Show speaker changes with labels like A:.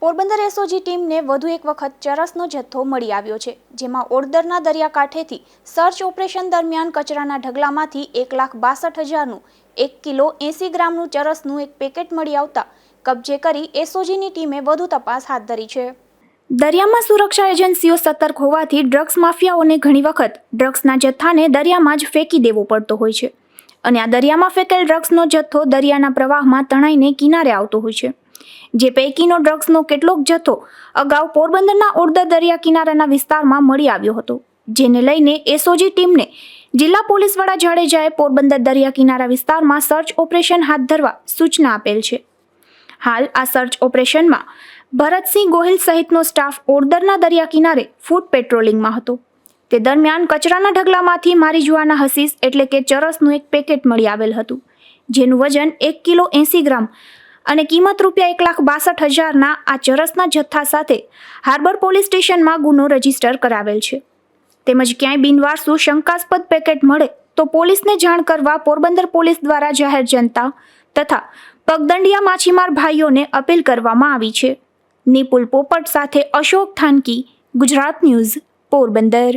A: Porbandar SOG ટીમને વધુ એક વખત ચરસનો જથ્થો મળી આવ્યો છે, જેમાં ઓડદરના દરિયાકાંઠેથી સર્ચ ઓપરેશન દરમિયાન કચરાના ઢગલામાંથી 1,62,000નું 1 કિલો 80 ગ્રામનું ચરસનું એક પેકેટ મળી આવતા કબજે કરી એસઓજીની ટીમે વધુ તપાસ હાથ ધરી છે। દરિયામાં સુરક્ષા એજન્સીઓ સતર્ક હોવાથી ડ્રગ્સ માફિયાઓને ઘણી વખત ડ્રગ્સના જથ્થાને દરિયામાં જ ફેંકી દેવો પડતો હોય છે અને આ દરિયામાં ફેંકેલ ડ્રગ્સનો જથ્થો દરિયાના પ્રવાહમાં તણાઈને કિનારે આવતો હોય છે, જે પૈકીનો ડ્રગ્સનો કેટલોક જથ્થો અગાઉ પોરબંદરના ઓડદર દરિયા કિનારાના વિસ્તારમાં મળી આવ્યો હતો, જેને લઈને એસઓજી ટીમને જિલ્લા પોલીસ વડા જાડેજાએ પોરબંદર દરિયા કિનારા વિસ્તારમાં સર્ચ ઓપરેશન હાથ ધરવા સૂચના આપેલ છે। હાલ આ સર્ચ ઓપરેશનમાં ભરતસિંહ ગોહિલ સહિતનો સ્ટાફ ઓડદરના દરિયા કિનારે ફૂટ પેટ્રોલિંગમાં હતો। તે દરમિયાન કચરાના ઢગલામાંથી મારીજુઆના હસીસ એટલે કે ચરસનું એક પેકેટ મળી આવેલ હતું, જેનું વજન 1 કિલો 80 ગ્રામ અને કિંમત ₹1,62,000ના આ ચરસના જથ્થા સાથે હાર્બર પોલીસ સ્ટેશનમાં ગુનો રજીસ્ટર કરાવેલ છે। તેમજ ક્યાંય બિનવારસુ શંકાસ્પદ પેકેટ મળે તો પોલીસને જાણ કરવા પોરબંદર પોલીસ દ્વારા જાહેર જનતા તથા પગદંડિયા માછીમાર ભાઈઓને અપીલ કરવામાં આવી છે। નિપુલ પોપટ સાથે અશોક થાનકી, ગુજરાત ન્યૂઝ, પોરબંદર।